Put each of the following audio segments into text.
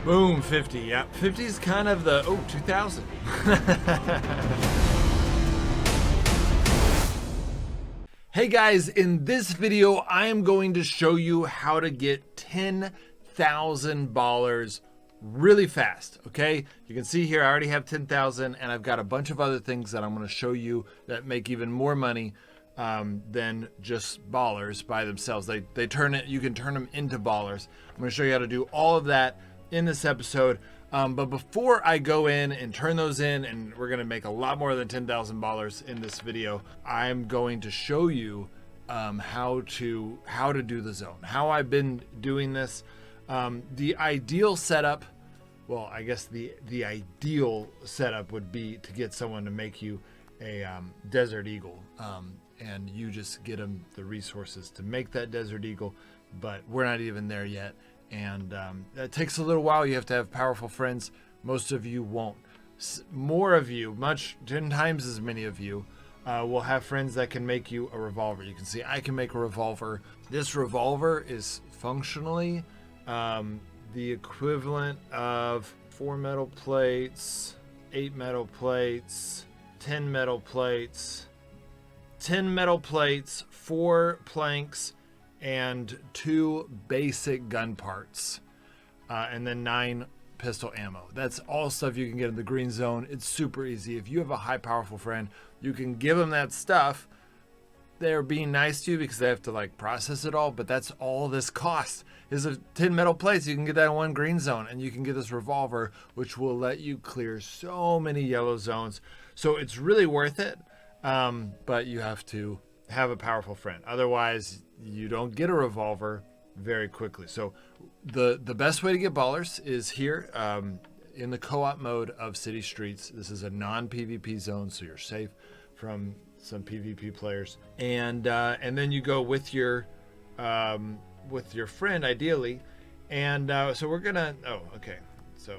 Boom, 50. Yeah, 50 is kind of the 2000. Hey guys, in this video I am going to show you how to get 10,000 ballers really fast. Okay, you can see here I already have 10,000 and I've got a bunch of other things that I'm going to show you that make even more money than just ballers by themselves. They turn it, you can turn them into ballers. I'm going to show you how to do all of that in this episode. But before I go in and turn those in, and we're going to make a lot more than 10,000 ballers in this video, I'm going to show you how to do the zone, how I've been doing this. The ideal setup, well, I guess the ideal setup would be to get someone to make you a Desert Eagle, and you just get them the resources to make that Desert Eagle, but we're not even there yet. And that takes a little while. You have to have powerful friends. Most of you won't. More of you, 10 times as many of you, will have friends that can make you a revolver. You can see I can make a revolver. This revolver is functionally the equivalent of 4 metal plates, 8 metal plates, 10 metal plates, 10 metal plates, 4 planks, and 2 basic gun parts, and then 9 pistol ammo. That's all stuff you can get in the green zone. It's super easy. If you have a high powerful friend, you can give them that stuff. They're being nice to you because they have to like process it all, but that's all this costs is a 10 metal plates. You can get that in 1 green zone, and you can get this revolver, which will let you clear so many yellow zones. So it's really worth it, but you have to have a powerful friend. Otherwise, you don't get a revolver very quickly. So the best way to get ballers is here in the co-op mode of City Streets. This is a non-PvP zone, so you're safe from some PvP players. And then you go with your friend, ideally. And so we're gonna. Oh, okay. So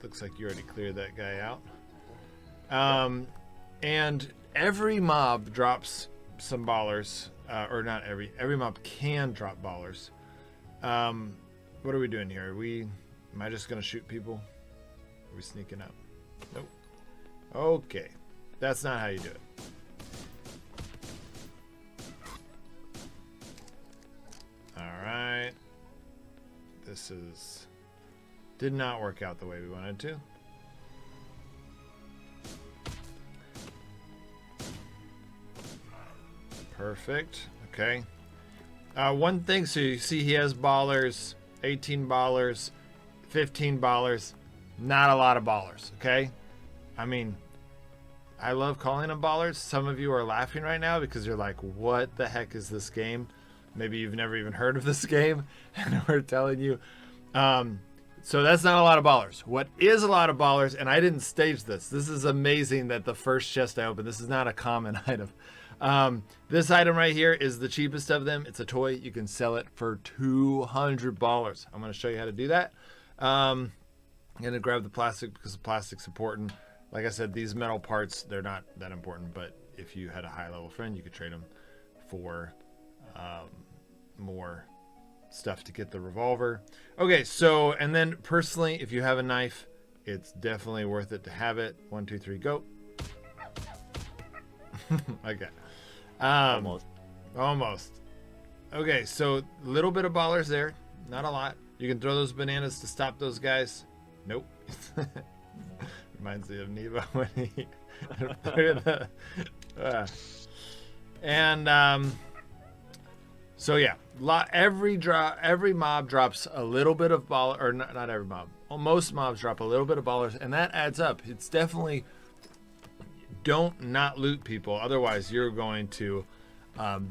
looks like you already cleared that guy out. And every mob drops some ballers, or not every mob can drop ballers. What are we doing here? Am I just gonna shoot people? Are we sneaking up? Nope. Okay, that's not how you do it. All right, this did not work out the way we wanted to. Perfect. Okay. One thing, so you see he has ballers, 18 ballers, 15 ballers, not a lot of ballers, okay? I mean, I love calling them ballers. Some of you are laughing right now because you're like, what the heck is this game? Maybe you've never even heard of this game, and we're telling you. So that's not a lot of ballers. What is a lot of ballers, and I didn't stage this. This is amazing that the first chest I opened, this is not a common item. This item right here is the cheapest of them. It's a toy. You can sell it for 200 ballers. I'm going to show you how to do that. I'm going to grab the plastic because the plastic's important. Like I said, these metal parts, they're not that important, but if you had a high level friend, you could trade them for more stuff to get the revolver. Okay, so, and then personally, if you have a knife, it's definitely worth it to have it. 1, 2, 3, go. Okay. Almost. Okay, so a little bit of ballers there, not a lot. You can throw those bananas to stop those guys. Nope. Reminds me of Neva when he so yeah, every mob drops a little bit of ball, or not every mob. Well, most mobs drop a little bit of ballers, and that adds up. It's definitely, don't not loot people, otherwise you're going to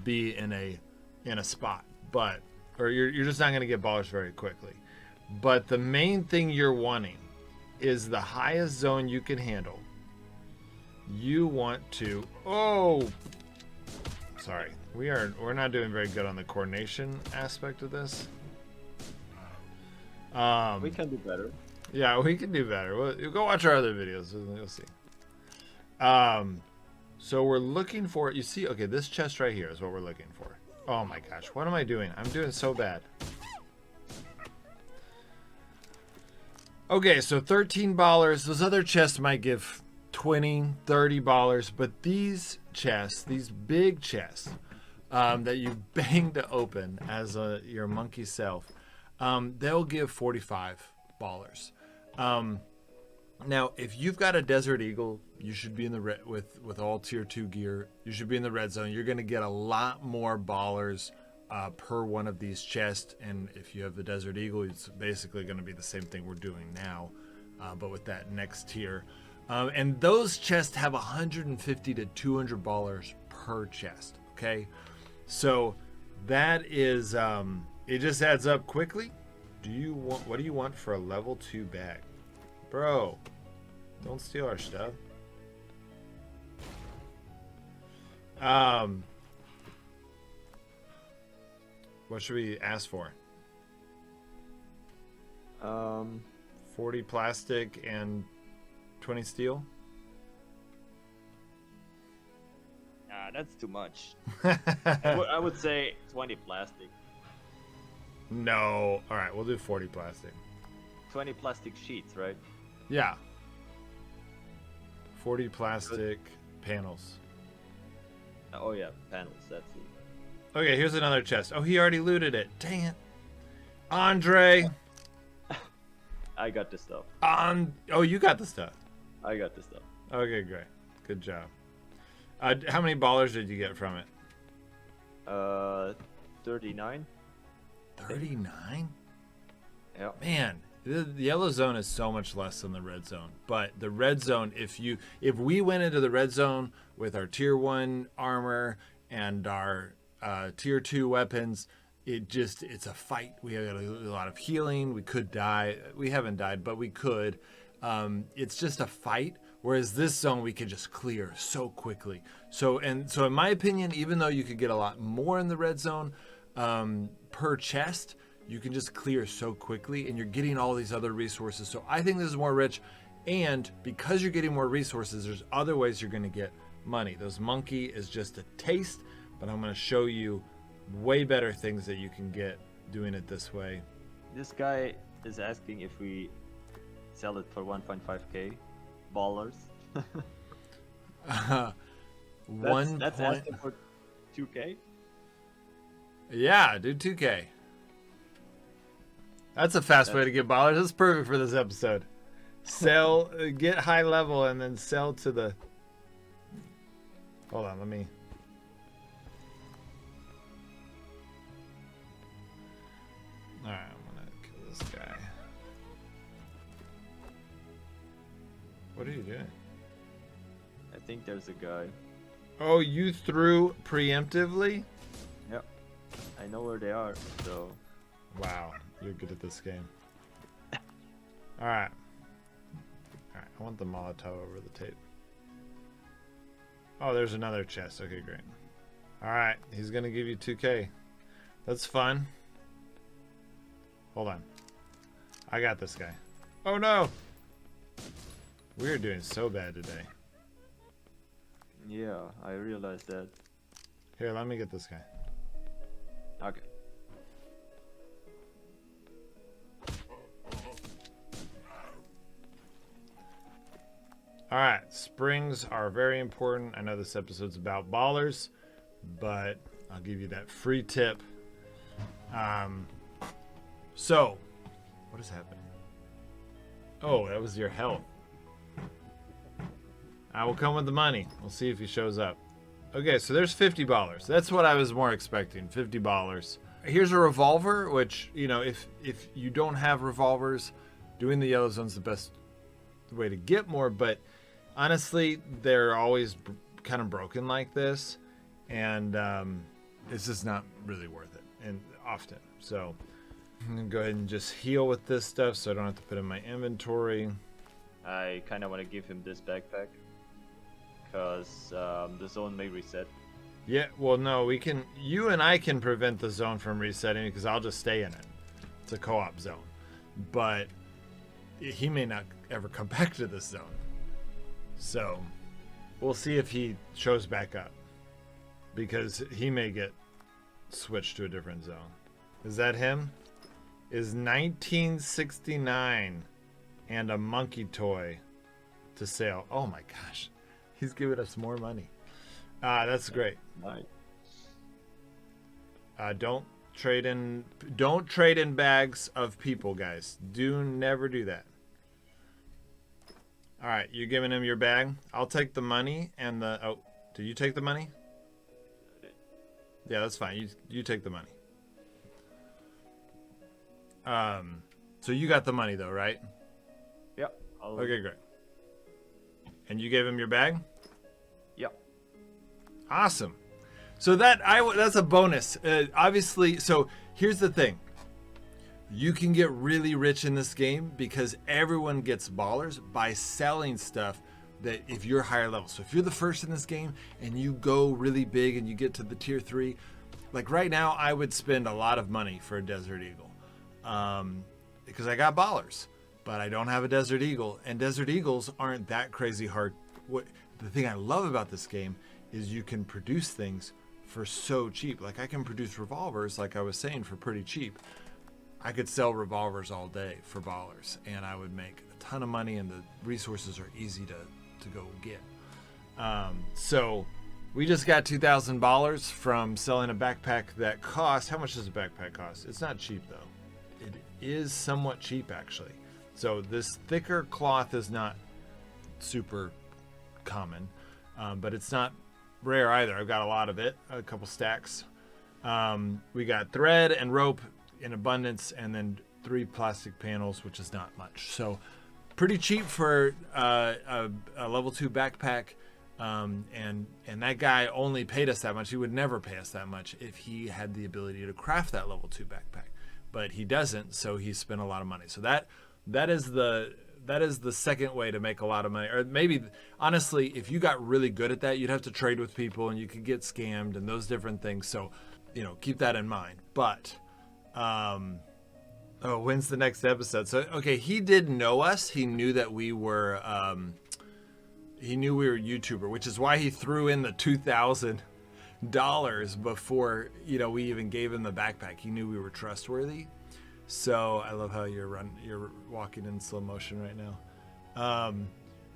be in a spot, or you're just not going to get ballers very quickly. But the main thing you're wanting is the highest zone you can handle. You want to, sorry, we're not doing very good on the coordination aspect of this. We can do better. Yeah, we can do better. We'll go watch our other videos and you'll see. So we're looking for, you see, okay, this chest right here is what we're looking for. Oh my gosh, what am I doing? I'm doing so bad. Okay, so 13 ballers. Those other chests might give 20, 30 ballers, but these chests, these big chests that you bang to open as your monkey self, they'll give 45 ballars. Now, if you've got a Desert Eagle, you should be in the red with all tier 2 gear. You should be in the red zone. You're going to get a lot more ballers per one of these chests. And if you have the Desert Eagle, it's basically going to be the same thing we're doing now, but with that next tier. And those chests have 150 to 200 ballers per chest. Okay, so that is it just adds up quickly. What do you want for a level 2 bag? Bro, don't steal our stuff. What should we ask for? 40 plastic and 20 steel? Nah, that's too much. I would say 20 plastic. No. All right, we'll do 40 plastic. 20 plastic sheets, right? Yeah. 40 plastic panels. Oh yeah, panels, that's it. Okay, here's another chest. Oh, he already looted it. Dang it. Andre. I got the stuff. Oh, you got the stuff. I got the stuff. Okay, great. Good job. How many ballers did you get from it? 39. 39? Yeah. Man, the yellow zone is so much less than the red zone. But the red zone, if we went into the red zone with our tier 1 armor and our tier 2 weapons, it's a fight. We have a lot of healing. We could die. We haven't died, but we could. It's just a fight. Whereas this zone we could just clear so quickly. So in my opinion, even though you could get a lot more in the red zone per chest, you can just clear so quickly, and you're getting all these other resources. So I think this is more rich, and because you're getting more resources, there's other ways you're going to get money. Those monkey is just a taste, but I'm going to show you way better things that you can get doing it this way. This guy is asking if we sell it for 1.5k ballers. That's asking for 2k. Yeah, do 2k. That's a fast way to get ballers. That's perfect for this episode. Sell, get high level, and then sell to the. Hold on, let me. All right, I'm gonna kill this guy. What are you doing? I think there's a guy. Oh, you threw preemptively? Yep. I know where they are, so. Wow, you're good at this game. Alright. Alright, I want the Molotov over the tape. Oh, there's another chest. Okay, great. Alright, he's gonna give you 2k. That's fun. Hold on. I got this guy. Oh no! We're doing so bad today. Yeah, I realized that. Here, let me get this guy. Okay. Alright, springs are very important. I know this episode's about ballers, but I'll give you that free tip. So, what is happening? Oh, that was your health. I will come with the money. We'll see if he shows up. Okay, so there's 50 ballers. That's what I was more expecting, 50 ballers. Here's a revolver, which, you know, if you don't have revolvers, doing the yellow zone's the best way to get more, but honestly, they're always kind of broken like this, and it's just not really worth it, and often. So I'm gonna go ahead and just heal with this stuff so I don't have to put it in my inventory. I kind of want to give him this backpack because the zone may reset. Yeah, well, no, we can. You and I can prevent the zone from resetting because I'll just stay in it. It's a co-op zone, but he may not ever come back to this zone. So we'll see if he shows back up because he may get switched to a different zone. Is that him? Is 1969 and a monkey toy to sell. Oh my gosh, he's giving us more money. That's great. Nice. Don't trade in bags of people, guys. Never do that. All right, you're giving him your bag. I'll take the money and the. Oh, did you take the money? Yeah, that's fine. You take the money. So you got the money though, right? Yep. Okay, great. And you gave him your bag? Yep. Awesome. So that's a bonus. Obviously, so here's the thing. You can get really rich in this game because everyone gets ballers by selling stuff that if you're higher level. So if you're the first in this game and you go really big and you get to the tier 3, like right now I would spend a lot of money for a Desert Eagle. Because I got ballers, but I don't have a Desert Eagle, and Desert Eagles aren't that crazy hard. The thing I love about this game is you can produce things for so cheap. Like I can produce revolvers, like I was saying, for pretty cheap. I could sell revolvers all day for ballers, and I would make a ton of money, and the resources are easy to go get. So we just got 2,000 ballers from selling a backpack that costs. How much does a backpack cost? It's not cheap though. It is somewhat cheap actually. So this thicker cloth is not super common, but it's not rare either. I've got a lot of it, a couple stacks. We got thread and rope in abundance, and then 3 plastic panels, which is not much. So pretty cheap for a level 2 backpack. And that guy only paid us that much. He would never pay us that much if he had the ability to craft that level 2 backpack, but he doesn't. So he spent a lot of money. So that is the second way to make a lot of money. Or maybe honestly, if you got really good at that, you'd have to trade with people and you could get scammed and those different things. So, keep that in mind. But, when's the next episode? So, okay, he did know us. He knew that we were, he knew we were a YouTuber, which is why he threw in the $2,000 before, we even gave him the backpack. He knew we were trustworthy. So I love how you're walking in slow motion right now.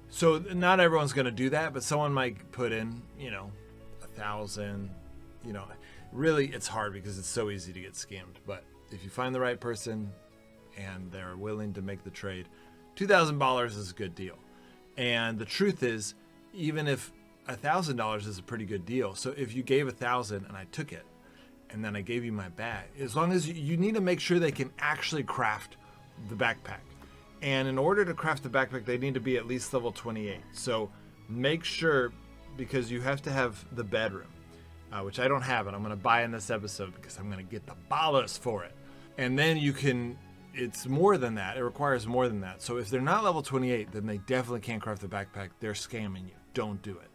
So not everyone's going to do that, but someone might put in, 1,000, really it's hard because it's so easy to get scammed. But if you find the right person and they're willing to make the trade, $2,000 is a good deal. And the truth is, even if $1,000 is a pretty good deal. So if you gave 1,000 and I took it, and then I gave you my bag, as long as you need to make sure they can actually craft the backpack. And in order to craft the backpack, they need to be at least level 28. So make sure, because you have to have the bedroom, which I don't have, and I'm going to buy in this episode because I'm going to get the Bollars for it. And then it's more than that. It requires more than that. So if they're not level 28, then they definitely can't craft the backpack. They're scamming you. Don't do it.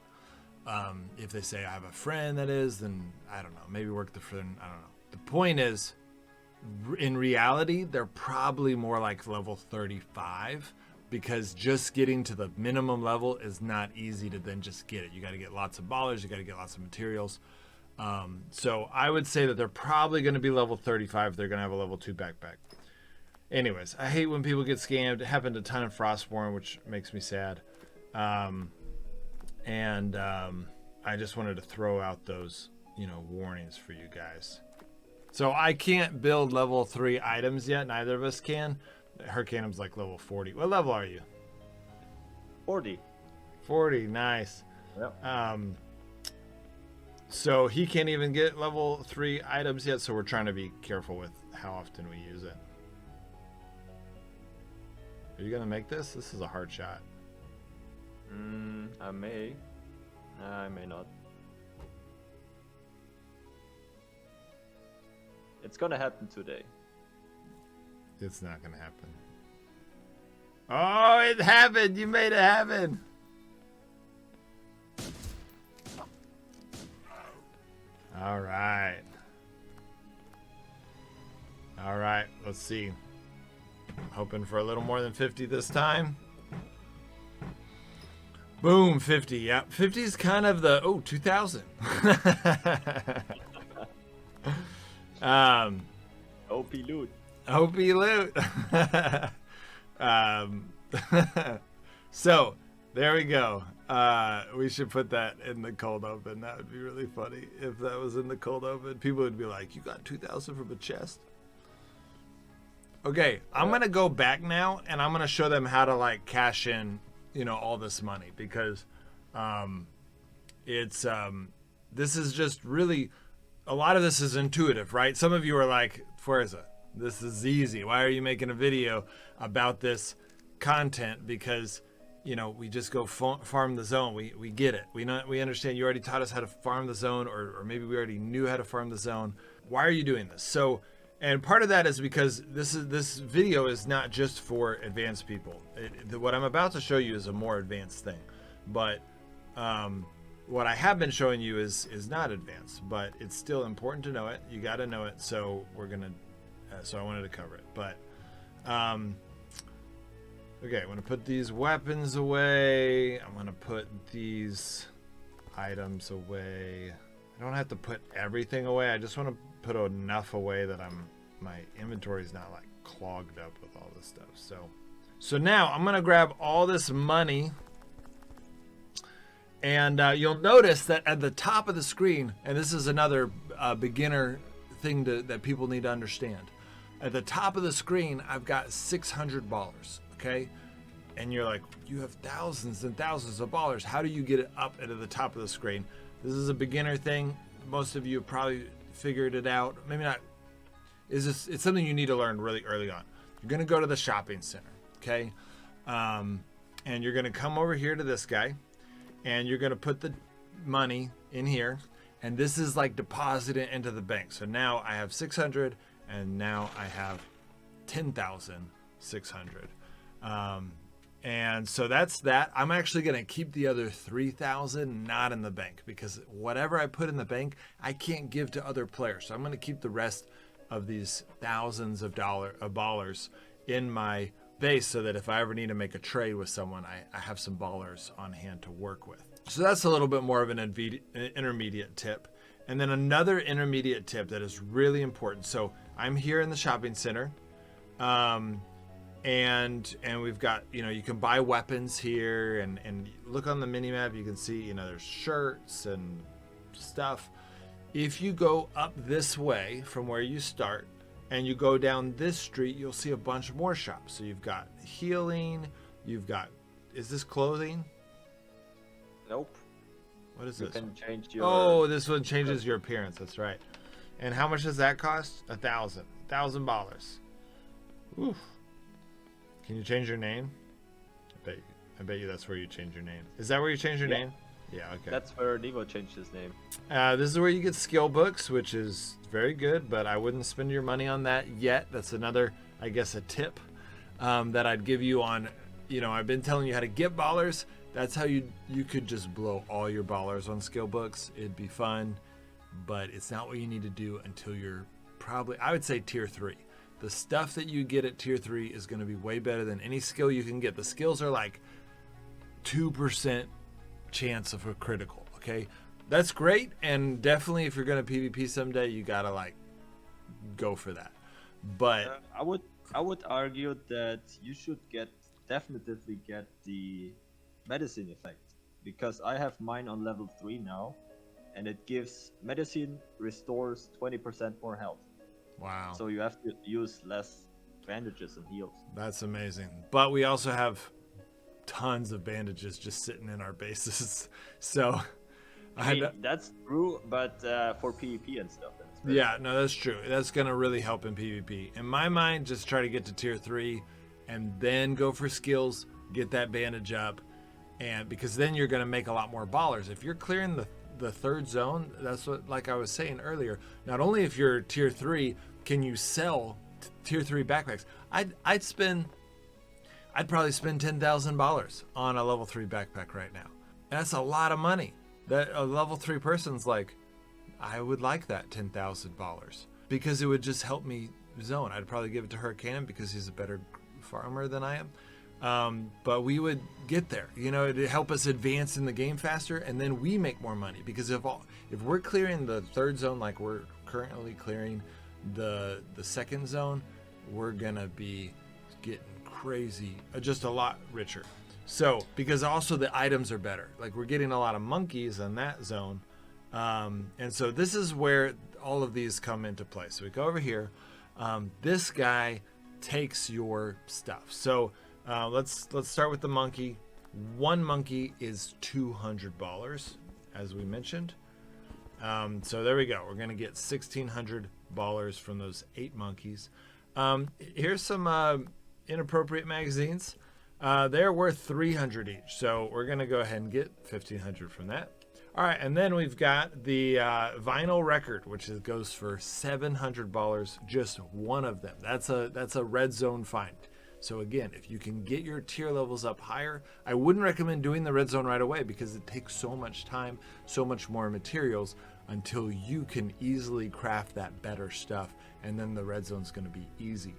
If they say I have a friend that is, then I don't know, maybe work the friend. I don't know. The point is, in reality, they're probably more like level 35, because just getting to the minimum level is not easy to then just get it. You got to get lots of ballers. You got to get lots of materials. So I would say that they're probably going to be level 35. They're going to have a level 2 backpack. Anyways, I hate when people get scammed. It happened a ton in Frostborn, which makes me sad. I just wanted to throw out those, warnings for you guys. So I can't build level 3 items yet. Neither of us can. Hurricaneum's like level 40. What level are you? 40. 40, nice. Yep. So he can't even get level 3 items yet, so we're trying to be careful with how often we use it. Are you going to make this? This is a hard shot. I may. I may not. It's gonna happen today. It's not gonna happen. Oh, it happened! You made it happen! Alright. Alright, let's see. Hoping for a little more than 50 this time. Boom, 50. Yep, 50 is kind of the 2,000. OP loot. OP loot. So there we go. We should put that in the cold open. That would be really funny if that was in the cold open. People would be like, "You got 2,000 from a chest?" Okay, I'm gonna go back now, and I'm gonna show them how to like cash in, all this money, because it's this is just really, a lot of this is intuitive, right? Some of you are like, Forza, this is easy. Why are you making a video about this content? Because we just go farm the zone. We get it. We understand. You already taught us how to farm the zone, or maybe we already knew how to farm the zone. Why are you doing this? So, and part of that is because this video is not just for advanced people. What I'm about to show you is a more advanced thing, but what I have been showing you is not advanced, but it's still important to know it. You got to know it. So we're gonna. So I wanted to cover it, but okay. I'm gonna put these weapons away. I'm gonna put these items away. I don't have to put everything away. I just want to put enough away that my inventory is not like clogged up with all this stuff. So now I'm gonna grab all this money, and you'll notice that at the top of the screen, and this is another beginner thing that people need to understand. At the top of the screen, I've got 600 Bollars, okay? And you're like, you have thousands and thousands of Bollars. How do you get it up into the top of the screen? This is a beginner thing. Most of you have probably figured it out. Maybe not. It's something you need to learn really early on. You're gonna go to the shopping center, okay? And you're gonna come over here to this guy, and you're gonna put the money in here, and this is like deposit it into the bank. So now I have 600, and now I have 10,600. And so that's that. I'm actually going to keep the other 3,000 not in the bank, because whatever I put in the bank, I can't give to other players. So I'm going to keep the rest of these thousands of Bollars in my base, so that if I ever need to make a trade with someone, I have some Bollars on hand to work with. So that's a little bit more of an intermediate tip. And then another intermediate tip that is really important. So I'm here in the shopping center. And we've got, you can buy weapons here, and look on the mini map, you can see, there's shirts and stuff. If you go up this way from where you start and you go down this street, you'll see a bunch more shops. So you've got healing, is this clothing? Nope. What is You this? can change your... Oh, this one changes your appearance. That's right. And how much does that cost? 1,000 Bollars. Oof. Can you change your name? I bet you that's where you change your name. Is that where you change your name? Yeah, okay. That's where Nevo changed his name. This is where you get skill books, which is very good, but I wouldn't spend your money on that yet. That's another, I guess, a tip that I'd give you on, I've been telling you how to get Bollars. That's how you could just blow all your Bollars on skill books. It'd be fun, but it's not what you need to do until you're probably, I would say, tier 3. The stuff that you get at tier 3 is going to be way better than any skill you can get. The skills are like 2% chance of a critical, okay? That's great, and definitely if you're going to PvP someday, you got to like go for that. But I would argue that you should definitely get the medicine effect, because I have mine on level 3 now, and it gives medicine restores 20% more health. wow. So you have to use less bandages and heals. That's amazing. But we also have tons of bandages just sitting in our bases. So I mean, that's true, but for PvP and stuff. Yeah, no, that's true. That's going to really help in PvP. In my mind, just try to get to tier 3 and then go for skills, get that bandage up, and because then you're going to make a lot more Bollars. If you're clearing the third zone, that's what, like I was saying earlier, not only if you're tier 3 can you sell tier 3 backpacks. I'd probably spend 10,000 Bollars on a level 3 backpack right now. That's a lot of money. That a level 3 person's like, I would like that 10,000 Bollars, because it would just help me zone. I'd probably give it to Hurricane because he's a better farmer than I am. But we would get there, it'd help us advance in the game faster, and then we make more money, because if we're clearing the third zone like we're currently clearing the second zone, we're gonna be getting crazy, just a lot richer. So, because also the items are better. Like we're getting a lot of monkeys in that zone. And so this is where all of these come into play. So we go over here. This guy takes your stuff. So let's start with the monkey. One monkey is $200, as we mentioned. So there we go. We're going to get 1,600 ballers from those 8 monkeys. Here's some inappropriate magazines. They're worth 300 each. So we're going to go ahead and get 1,500 from that. All right, and then we've got the vinyl record, which goes for 700 ballers, just one of them. That's a red zone find. So again, if you can get your tier levels up higher, I wouldn't recommend doing the red zone right away because it takes so much time, so much more materials until you can easily craft that better stuff, and then the red zone's going to be easy.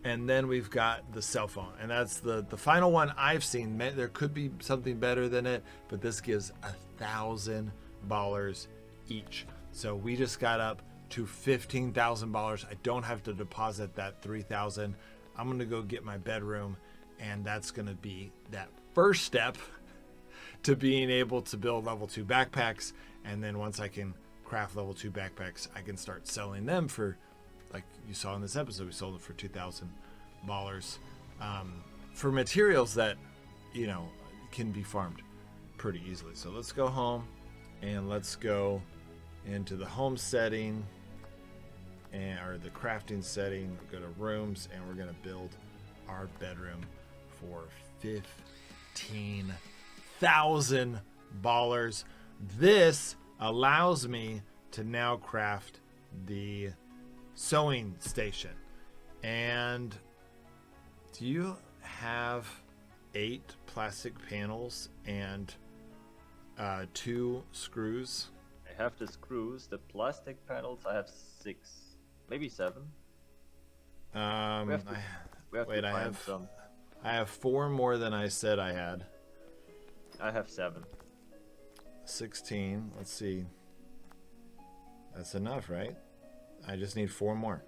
And then we've got the cell phone, and that's the final one I've seen. There could be something better than it, but this gives 1,000 ballers each. So we just got up to 15,000 ballers. I don't have to deposit that 3,000. I'm going to go get my bedroom, and that's going to be that first step to being able to build level 2 backpacks. And then once I can craft level 2 backpacks, I can start selling them for, like you saw in this episode, we sold it for 2,000 ballers for materials that, you know, can be farmed pretty easily. So let's go home and let's go into the home setting or the crafting setting. Go to rooms, and we're going to build our bedroom for 15,000 ballers. This allows me to now craft the sewing station. And do you have 8 plastic panels and 2 screws? I have the screws. The plastic panels, I have 6, maybe 7. We have to find some. I have 4 more than I said I had. I have 7. 16. Let's see. That's enough, right? I just need 4 more.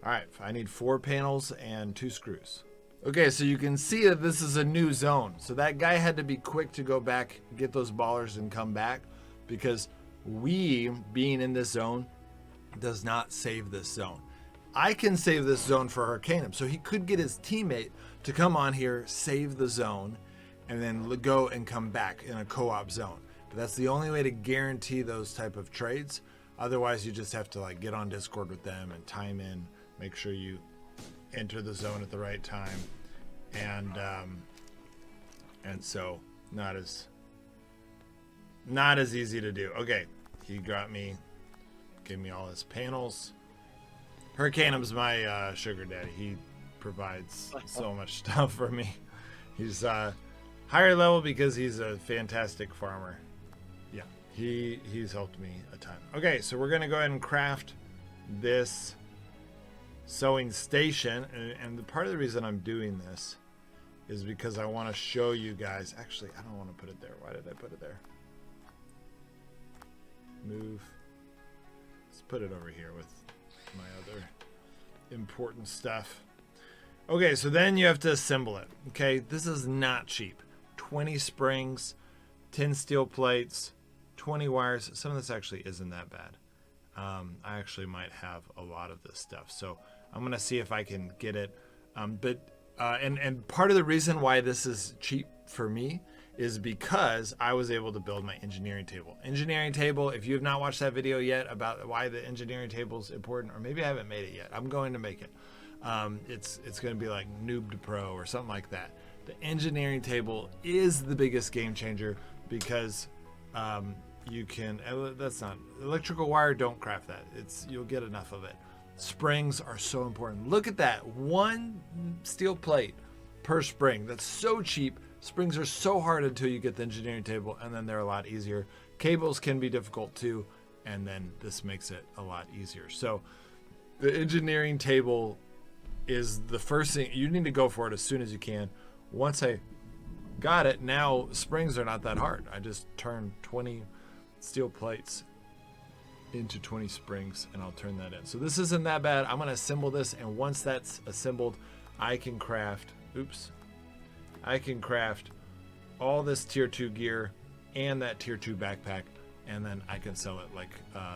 All right, I need 4 panels and 2 screws. Okay, so you can see that this is a new zone. So that guy had to be quick to go back, get those ballers, and come back, because we, being in this zone, does not save this zone. I can save this zone for Arcanum, so he could get his teammate to come on here, save the zone, and then go and come back in a co-op zone. But that's the only way to guarantee those type of trades. Otherwise, you just have to like get on Discord with them and time in, make sure you enter the zone at the right time, and so not as easy to do. Okay, he got me, gave me all his panels. Hurricanum's my sugar daddy. He provides so much stuff for me. He's higher level because he's a fantastic farmer. Yeah, he's helped me a ton. Okay, so we're gonna go ahead and craft this sewing station, and the part of the reason I'm doing this is because I want to show you guys. Actually, I don't want to put it there. Why did I put it there? Move. Let's put it over here with my other important stuff. Okay, so then you have to assemble it. Okay, this is not cheap. 20 springs, 10 steel plates, 20 wires. Some of this actually isn't that bad. I actually might have a lot of this stuff, so I'm gonna see if I can get it. And part of the reason why this is cheap for me is because I was able to build my engineering table. Engineering table, if you have not watched that video yet about why the engineering table is important, or maybe I haven't made it yet, I'm going to make it. It's going to be like noob to pro or something like that. The engineering table is the biggest game changer because you can, that's not, electrical wire, don't craft that. You'll get enough of it. Springs are so important. Look at that, 1 steel plate per spring. That's so cheap. Springs are so hard until you get the engineering table, and then they're a lot easier. Cables can be difficult too, and then this makes it a lot easier. So the engineering table is the first thing. You need to go for it as soon as you can. Once I got it, now springs are not that hard. I just turn 20 steel plates into 20 springs, and I'll turn that in. So this isn't that bad. I'm going to assemble this, and once that's assembled, I can craft oops, I can craft all this tier 2 gear and that tier 2 backpack, and then I can sell it like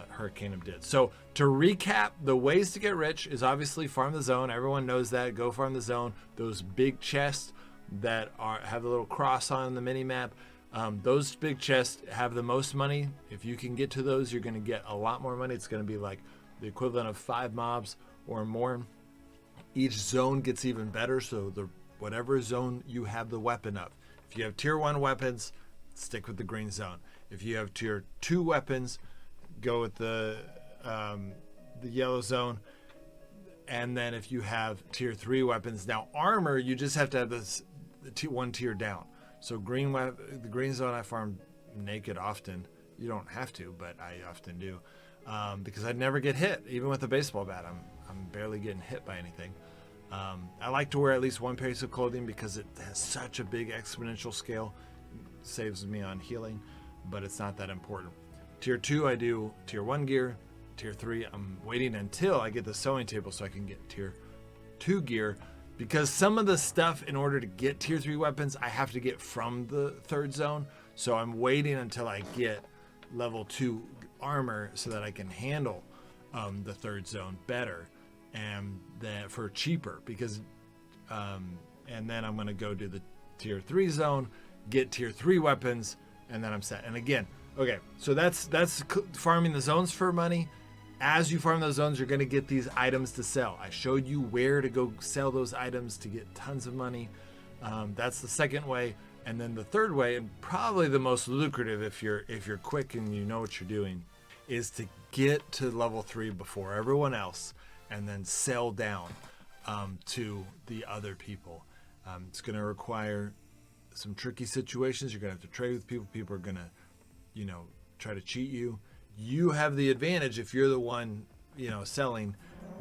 Hurricane did. So to recap, the ways to get rich is obviously farm the zone. Everyone knows that. Go farm the zone. Those big chests that have the little cross on the mini map, those big chests have the most money. If you can get to those, you're going to get a lot more money. It's going to be like the equivalent of 5 mobs or more. Each zone gets even better, so whatever zone you have the weapon of. If you have tier 1 weapons, stick with the green zone. If you have tier 2 weapons, go with the yellow zone. And then if you have tier 3 weapons, now armor, you just have to have this one tier down. So the green zone, I farm naked often. You don't have to, but I often do, because I never get hit. Even with a baseball bat, I'm barely getting hit by anything. I like to wear at least one piece of clothing because it has such a big exponential scale. It saves me on healing, but it's not that important. Tier 2, I do tier 1 gear. Tier 3, I'm waiting until I get the sewing table so I can get tier 2 gear, because some of the stuff in order to get tier 3 weapons, I have to get from the 3rd zone. So I'm waiting until I get level 2 armor so that I can handle the 3rd zone better, and then for cheaper, because and then I'm going to go do the tier 3 zone, get tier 3 weapons, and then I'm set. And again, okay, so that's farming the zones for money. As you farm those zones, you're going to get these items to sell. I showed you where to go sell those items to get tons of money. That's the second way. And then the third way, and probably the most lucrative if you're quick and you know what you're doing, is to get to level 3 before everyone else and then sell down to the other people. It's going to require some tricky situations. You're going to have to trade with people. People are going to, try to cheat you. You have the advantage if you're the one, selling,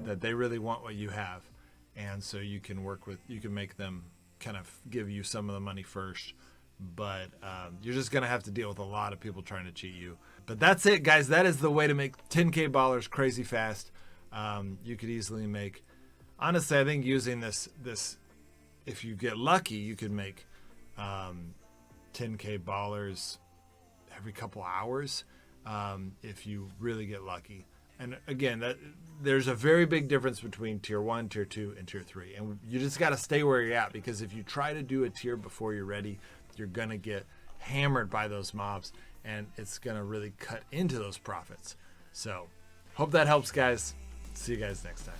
that they really want what you have. And so you can make them kind of give you some of the money first. But you're just going to have to deal with a lot of people trying to cheat you. But that's it, guys. That is the way to make 10K Bollars crazy fast. You could easily make, honestly, I think using this, if you get lucky, you could make 10K Bollars every couple hours. If you really get lucky. And again, there's a very big difference between tier 1, tier 2, and tier 3. And you just got to stay where you're at, because if you try to do a tier before you're ready, you're going to get hammered by those mobs, and it's going to really cut into those profits. So hope that helps, guys. See you guys next time.